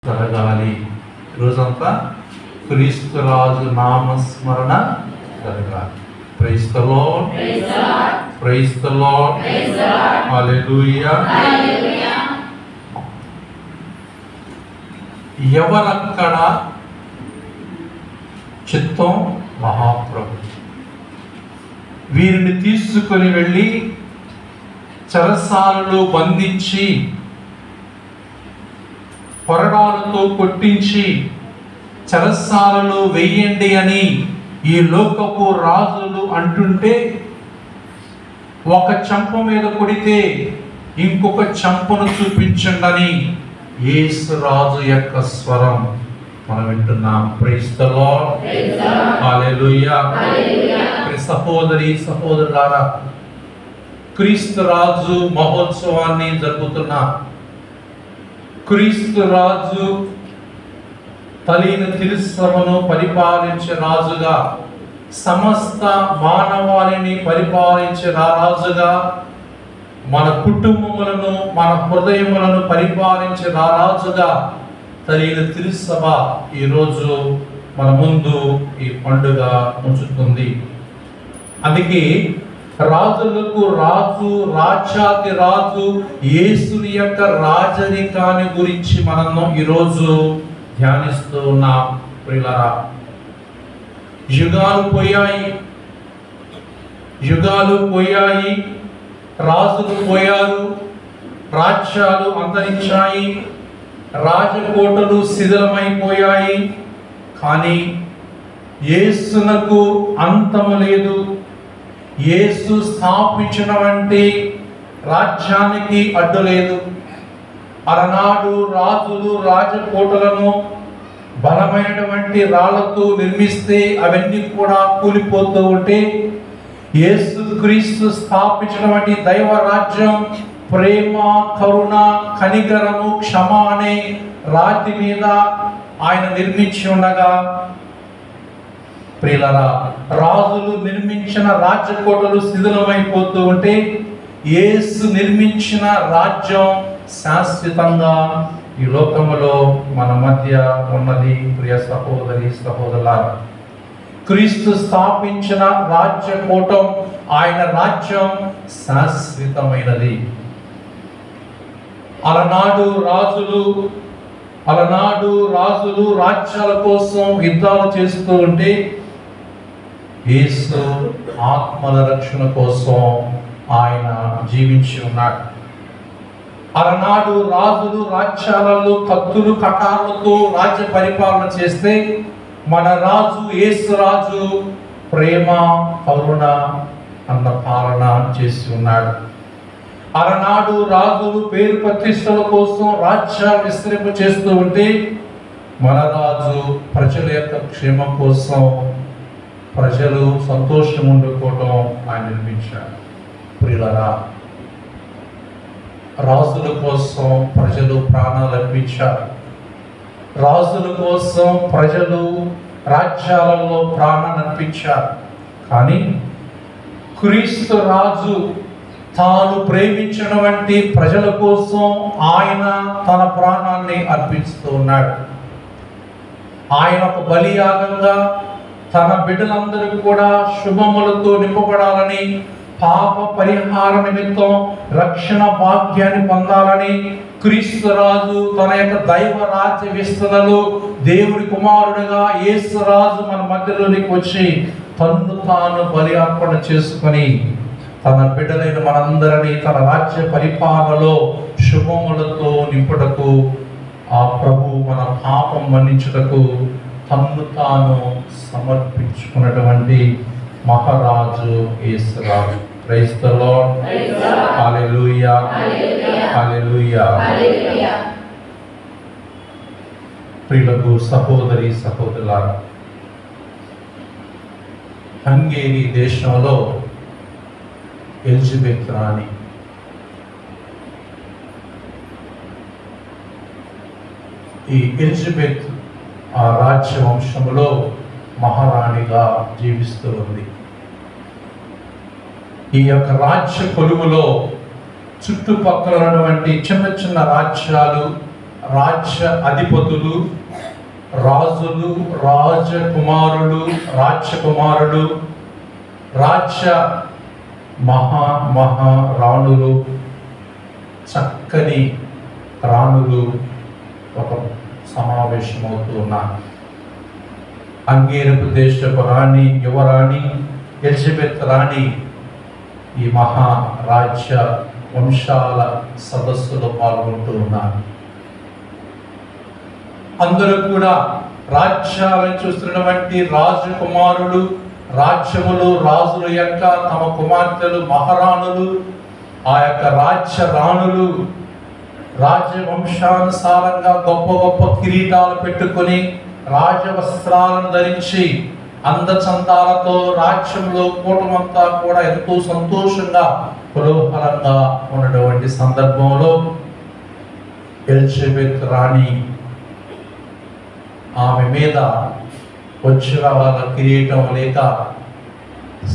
జరగాలి. ఈరోజంతా క్రీస్తు రాజు నామస్మరణ జరగాలి. Praise the Lord, praise the Lord, hallelujah. ఎవరక్కడ చిత్తం మహాప్రభు. వీరిని తీసుకొని వెళ్ళి చెరసాలలో బంధించి కొరడాలతో కొట్టించి చెరసాలలో వెయ్యండి అని ఈ లోకపు రాజులు అంటుంటే, ఒక చెంప మీద కొడితే ఇంకొక చెంపను చూపించండి యేసు రాజు యొక్క స్వరం మనం వింటున్నాం. ప్రైజ్ ది లార్డ్, హల్లెలూయా. సహోదరి సహోదరులారా, క్రీస్తు రాజు మహోత్సవాన్ని జరుపుతున్నా. క్రీస్తు రాజు తలిన తిరుసభను పరిపాలించే రాజుగా, సమస్త మానవాళిని పరిపాలించే రాజుగా, మన కుటుంబములను మన హృదయములను పరిపాలించే రాజుగా తలిన తిరుసభ ఈరోజు మన ముందు ఈ పండుగ ఉంచుతుంది. అందుకే రాజులకు రాజు, రాజ్యాది రాజు యేసుని యొక్క రాజరికాన్ని గురించి మనం ఈరోజు ధ్యానిస్తూ ఉన్నాం. ప్రియులారా, యుగాలు పోయాయి, యుగాలు పోయాయి, రాజులు పోయారు, రాజ్యాలు అంతరించాయి, రాజకోటలు శిథిలమైపోయాయి. కానీ యేసునకు అంతము లేదు. యేసు స్థాపించినటువంటి రాజ్యానికి అడ్డు లేదు. అలనాడు రాజులు రాజకోటలను బలమైనటువంటి రాళ్లతో నిర్మిస్తే అవన్నీ కూడా కూలిపోతూ ఉంటే, యేసు క్రీస్తు స్థాపించినటువంటి దైవ రాజ్యం ప్రేమ, కరుణ, కనికరము, క్షమ అనే రాతి మీద ఆయన నిర్మించి ఉండగా, ప్రియులారా, రాజులు నిర్మించిన రాజ్యకోటలు శిథిలమైపోతూ ఉంటే, యేసు నిర్మించిన రాజ్యం శాశ్వతంగా ఈ లోకములో మన మధ్య ఉన్నది. ప్రియ సహోదరి సహోదరులారా, క్రీస్తు స్థాపించిన రాజ్యకోటం, ఆయన రాజ్యం శాశ్వతమైనది. అలనాడు రాజులు రాజ్యాల కోసం యుద్ధాలు చేస్తూ ఉంటే, యేసు ఆత్మల రక్షణ కోసం ఆయన జీవించి ఉన్నాడు. అలనాడు రాజులు రాజ్యాలలో కత్తులు కటారులతో రాజ్య పరిపాలన చేస్తే, మన రాజు యేసు రాజు ప్రేమ, కరుణ అన్న పాలన చేసి ఉన్నాడు. అలనాడు రాజులు పేరు ప్రతిష్టల కోసం రాజ్యాలు విస్తరింప చేస్తూ ఉంటే, మన రాజు ప్రజల యొక్క క్షేమం కోసం, ప్రజలు సంతోషం ఉండుకోవడం ఆయన నిర్మించాడు. ప్రియులారా, రాజుల కోసం ప్రజలు ప్రాణాలు అర్పించారు. రాజుల కోసం ప్రజలు రాజ్యాలలో ప్రాణాలు అర్పించారు. కానీ క్రీస్తు రాజు తాను ప్రేమించినటువంటి ప్రజల కోసం ఆయన తన ప్రాణాన్ని అర్పిస్తూ ఉన్నాడు. ఆయన ఒక బలియాగంగా తన బిడ్డలందరూ కూడా శుభములతో నింపబడాలని, పాప పరిహార నిమిత్తం రక్షణ భాగ్యాన్ని పొందాలని క్రీస్తు రాజు తన యొక్క దైవ రాజ్య విస్తరణలో దేవుడి కుమారుడిగా యేసు రాజు మన మధ్యలోనికి వచ్చి తన్ను తాను బలి అర్పణ చేసుకొని తన బిడ్డలైన మనందరినీ తన రాజ్య పరిపాలనలో శుభములతో నింపుటకు, ఆ ప్రభు మన పాపం మన్నించుటకు తన్ను తాను సమర్పించుకున్నటువంటి మహారాజు యేసు రాజు. ప్రైజ్ ది లార్డ్, హల్లెలూయా, హల్లెలూయా. ప్రియులకు సహోదరి సహోదరులారా, హంగేరీ దేశంలో ఎలిజబెత్ రాణి ఈ ఎలిజబెత్ ఆ రాజ్య వంశములో మహారాణిగా జీవిస్తూ ఉంది. ఈ యొక్క రాజ్య కొలువులో చుట్టుపక్కల ఉన్నటువంటి చిన్న చిన్న రాజ్యాలు, రాజ్య అధిపతులు, రాజులు, రాజకుమారులు, రాజ్యకుమారులు, రాజ్య మహా రాణులు, చక్కని రాణులు ఒక సమావేశమవుతూ ఉన్నారు. హంగేరియపు దేశపు రాణి, యువరాణి ఎలిజబెత్ రాణి ఈ మహారాజ్య వంశాల సదస్సులో పాల్గొంటూ ఉన్నారు. అందరూ కూడా రాజ్యాలను చూస్తున్నటువంటి రాజకుమారులు, రాజ్యములు, రాజుల యొక్క తమ కుమార్తెలు, మహారాణులు, ఆ యొక్క రాజ్య రాణులు రాజవంశానుసారంగా గొప్ప గొప్ప కిరీటాలు పెట్టుకొని, రాజవస్త్రాలను ధరించి, అందచందాలతో రాజ్యంలో కూటమంతా కూడా ఎంతో సంతోషంగా కుతూహలంగా ఉన్నటువంటి సందర్భంలో ఎలిజబెత్ రాణి ఆమె మీద వజ్రాల కిరీటం లేక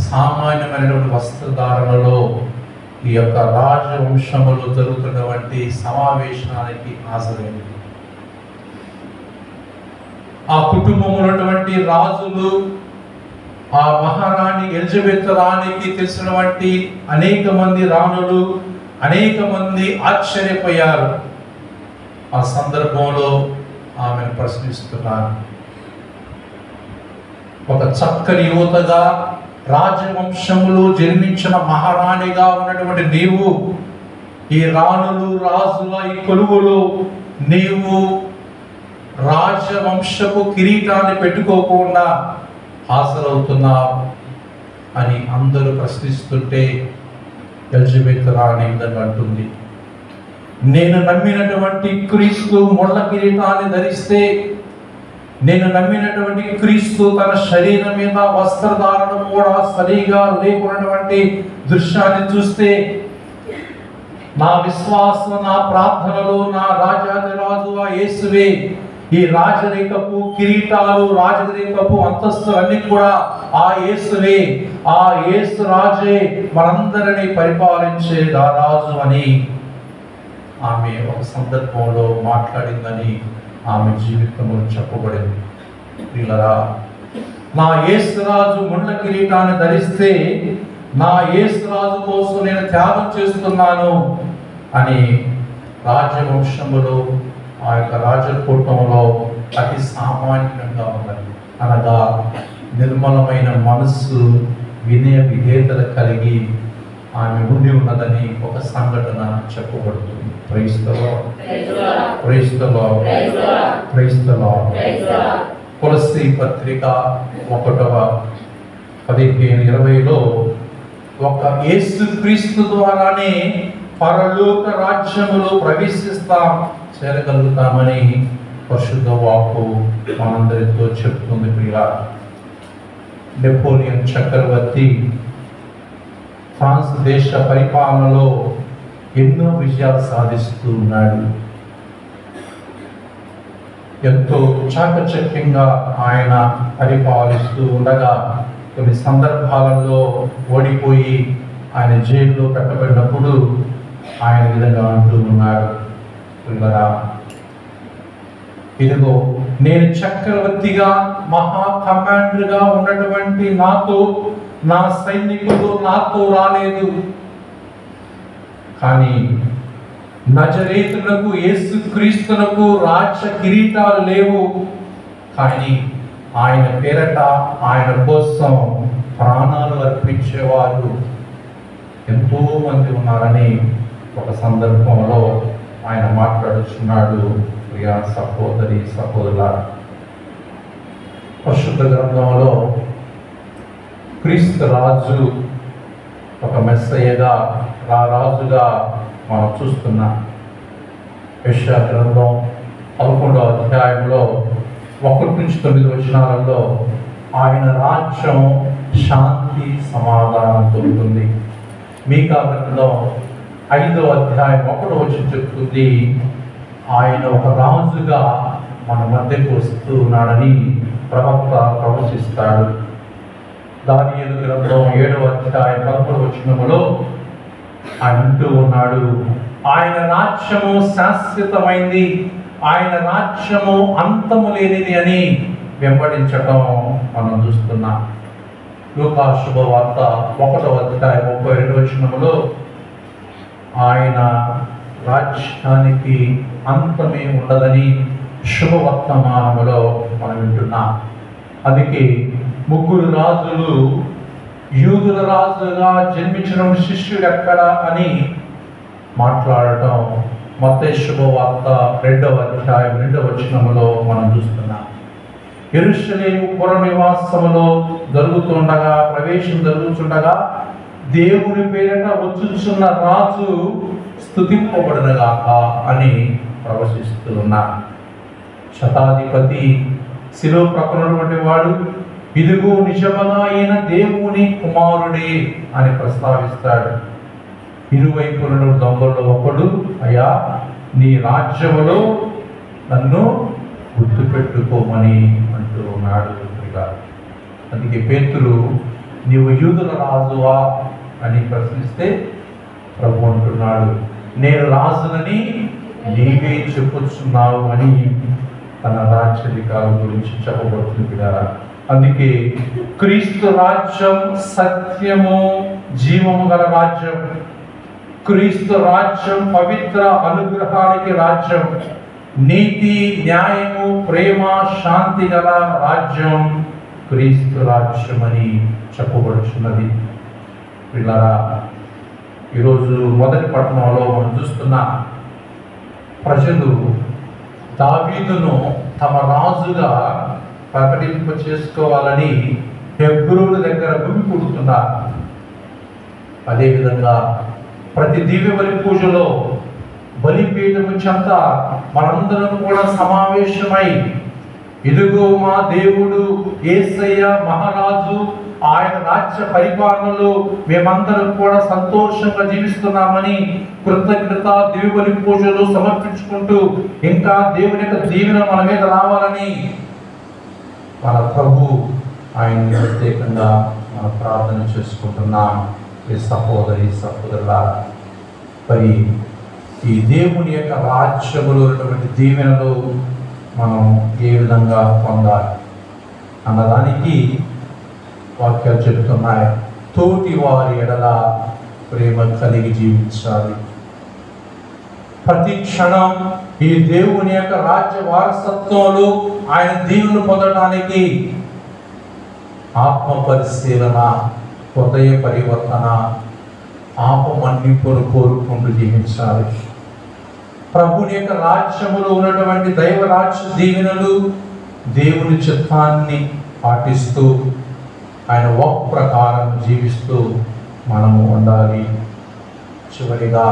సామాన్యమైనటువంటి వస్త్రధారణలో ఈ యొక్క రాజవంశములు జరుగుతున్నటువంటి సమావేశానికి హాజరైంది. ఆ కుటుంబంలో ఉన్నటువంటి రాజులు, ఆ మహారాణి ఎలిజబెత్ రాణికి తెలిసినటువంటి అనేక మంది రాణులు, అనేక మంది ఆశ్చర్యపోయారు. ఆ సందర్భంలో ఆమెను ప్రశ్నిస్తున్నారు. ఒక చక్కని యువతగా రాజవంశములు జన్మించిన మహారాణిగా ఉన్నటువంటి నీవు ఈ రాణులు, రాజుల ఈ కొలువులో నీవు రాజవంశపు కిరీటాన్ని పెట్టుకోకుండా హాజరవుతున్నావు అని అందరూ ప్రశ్నిస్తుంటే ఎలిజబెత్ రాణి విధంగా అంటుంది, నేను నమ్మినటువంటి క్రీస్తు ముళ్ళ కిరీటాన్ని ధరిస్తే, నేను నమ్మినటువంటి క్రీస్తు తన శరీరం మీద వస్త్రధారణ కూడా సరిగా లేకున్నటువంటి దృశ్యాన్ని చూస్తే, నా విశ్వాసం, నా ప్రార్థనలు, నా రాజాదిరాజు ఆ యేసువే, ఈ రాజరికపు కిరీటాలు, రాజరికపు అంతస్తులు అన్ని కూడా ఆ యేసువే, ఆ యేసు రాజే మనందరినీ పరిపాలించే రాజు అని ఆమె ఒక సందర్భంలో మాట్లాడిందని ఆమె జీవితంలో చెప్పబడింది. ప్రియులారా, నా యేసురాజు ముళ్ళ కిరీటాన్ని ధరిస్తే నా యేసురాజు కోసం నేను త్యాగం చేస్తున్నాను అని రాజవంశములో, ఆ యొక్క రాజకూటంలో అతి సామాన్యంగా ఉన్నది. అనగా నిర్మలమైన మనస్సు, వినయ విధేయతలు కలిగి ఆమె ఉండి ఉన్నదని ఒక సంఘటన చెప్పబడుతుంది. Praise the Lord, praise the Lord, praise the Lord. కొలస్సీ పత్రిక 1:15-20లో ఒక యేసుక్రీస్తు ద్వారానే పరలోక రాజ్యములో చేరగలుగుతామని పరిశుద్ధ వాక్కు మనందరితో చెప్తుంది. ప్రియులారా, నెపోలియన్ చక్రవర్తి ఫ్రాన్స్ దేశ పరిపాలనలో ఎన్నో విజయాలు సాధిస్తూ ఉన్నాడు. ఎంతో చాకచక్యంగా ఆయన పరిపాలిస్తూ ఉండగా కొన్ని సందర్భాలలో ఓడిపోయి ఆయన జైల్లో పెట్టబడినప్పుడు ఆయన విధంగా అంటూ ఉన్నాడు, ఇదిగో నేను చక్రవర్తిగా మహా కమాండర్గా ఉన్నటువంటి నాతో నా సైనికులు నాతో రాలేదు, కానీ నజరేతునకు యేసుక్రీస్తునకు రాజ్య కిరీటాలు లేవు, కానీ ఆయన పేరట ఆయన కోసం ప్రాణాలు అర్పించేవారు ఎంతో మంది ఉన్నారని ఒక సందర్భంలో ఆయన మాట్లాడుచున్నాడు. ప్రియా సహోదరి సహోదరుల, పరిశుద్ధ గ్రంథంలో క్రీస్తు రాజు ఒక మెస్సయ్యగా, రాజుగా మనం చూస్తున్నాం. యెషయా గ్రంథం 11వ అధ్యాయంలో 1-9 వచనాలలో ఆయన రాజ్యం శాంతి సమాధానంతో ఉంటుంది. మీకా గ్రంథం 5వ అధ్యాయం 1వ వచనం చెప్తుంది, ఆయన ఒక రాజుగా మన మధ్యకు వస్తూ ఉన్నాడని ప్రవక్త ప్రవచిస్తాడు. దానియేలు గ్రంథం 7వ అధ్యాయం 11వ వచనములో ఆయన అంటూ ఉన్నాడు, ఆయన రాజ్యము శాశ్వతమైంది, ఆయన రాజ్యము అంతము లేనిది అని వెంబడించటం మనం చూస్తున్నాం. లూకా శుభవార్త 1వ అధ్యాయం 32వ వచనములో ఆయన రాజ్యానికి అంతమే ఉండదని శుభవర్తమానములో మనం వింటున్నాం. అందుకే 3 రాజులు యూదుల రాజుగా జన్మించిన శిష్యుడు ఎక్కడ అని మాట్లాడటం మత్తయి శుభవార్త 2వ అధ్యాయం 2వ వచనములో మనం చూస్తున్నాం. యెరూషలేము పుర నివాసములో ప్రవేశం జరుగుతుండగా దేవుని పేరిట వచ్చుచున్న రాజు స్తుతింపబడునుగాక అని ప్రవశిస్తూ ఉన్నారు. శతాధిపతి శిలువ ప్రక్కనటువంటి వాడు ఇదిగో నిజముగా ఆయన దేవుని కుమారుడే అని ప్రస్తావిస్తాడు. ఇరువైపుల దొంగల్లో ఒకడు, అయ్యా నీ రాజ్యములో నన్ను గుర్తుపెట్టుకోమని అంటూ ఉన్నాడు. అందుకే పేతురు, నీవు యూదుల రాజువా అని ప్రశ్నిస్తే ప్రభు అంటున్నాడు, నేను రాజునని నీవే చెప్పుచున్నావు అని తన రాజ్యాధికారం గురించి చెప్పబడుతుంది కదా. అందుకే క్రీస్తు రాజ్యం సత్యము జీవము గల రాజ్యం. క్రీస్తు రాజ్యం పవిత్ర అనుగ్రహానికి రాజ్యం. నీతి న్యాయము ప్రేమ శాంతి గల రాజ్యం క్రీస్తు రాజ్యం అని చెప్పబడుచున్నది. పిల్లరా, ఈరోజు మొదటి పట్టణంలో మనం చూస్తున్న ప్రజలు దావీదును తమ రాజుగా ప్రకటింప చేసుకోవాలని హెబ్రోను దగ్గర గుమికూడుతున్నారు. అదేవిధంగా ప్రతి దివ్య బలి పూజలో బలిపీఠము చెంత మనందరం కూడా సమావేశమై ఇదిగో మా దేవుడు యేసయ్య మహారాజు, ఆయన రాజ్య పరిపాలనలో మేమందరం కూడా సంతోషంగా జీవిస్తున్నామని కృతజ్ఞత దివ్య బలి పూజలు సమర్పించుకుంటూ ఇంకా దేవుని యొక్క దీవెన మన మీద రావాలని మన ప్రభు ఆయన్ని ప్రత్యేకంగా మనం ప్రార్థన చేసుకుంటున్నాం. ఈ సహోదరుల మరి ఈ దేవుని యొక్క రాజ్యములో ఉన్నటువంటి దీవెనలు మనం ఏ విధంగా పొందాలి అన్నదానికి వాక్యాలు చెబుతున్నాయి. తోటి వారి ఎడల ప్రేమ కలిగి జీవించాలి. ప్రతి క్షణం ఈ దేవుని యొక్క రాజ్య వారసత్వంలో ఆయన దీవెనలు పొందడానికి ఆత్మ పరిశీలన, హృదయ పరివర్తన, ఆపమన్నింపును కోరుకుంటూ జీవించాలి. ప్రభుని యొక్క రాజ్యములో ఉన్నటువంటి దైవ రాజ్య దీవెనలు, దేవుని చిత్తాన్ని పాటిస్తూ ఆయన వాక్ ప్రకారం జీవిస్తూ మనము ఉండాలి. చివరిగా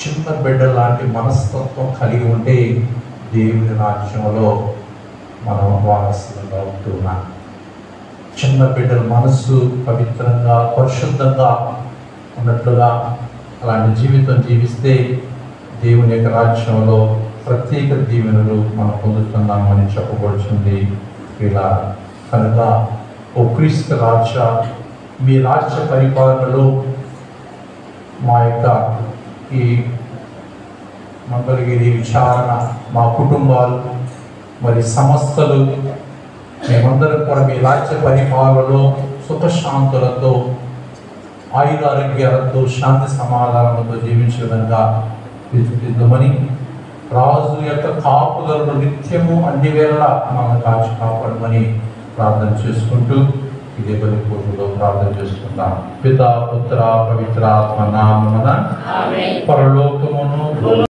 చిన్న బిడ్డ లాంటి మనస్తత్వం కలిగి ఉంటే దేవుని రాజ్యంలో మనం వారసులుగా ఉంటున్నాం. చిన్న బిడ్డల మనస్సు పవిత్రంగా పరిశుద్ధంగా ఉన్నట్లుగా అలాంటి జీవితం జీవిస్తే దేవుని యొక్క రాజ్యంలో ప్రత్యేక దీవెనలు మనం పొందుతున్నామని చెప్పబడుతుంది. ఇలా కనుక ఓ క్రీస్తు రాజ్య, మీ రాజ్య పరిపాలనలో మా యొక్క ఈ మంగళగిరి విచారణ, మా కుటుంబాలు మరి సంస్థలు మేమందరం కూడా మీ రాజ్య పరిపాలనలో సుఖశాంతులతో, ఆయురారోగ్యాలతో, శాంతి సమాధానంతో జీవించే విధంగా తీర్చిదిద్దమని, రాజు యొక్క కాపుదలను నిత్యము అన్ని వేళ మనం కాచి కాపాడమని ప్రార్థన చేసుకుంటూ ఇదే బలి పూజలో ప్రార్థన చేసుకుంటాం. పితా పుత్ర పవిత్ర ఆత్మ నామమున పరలోకమును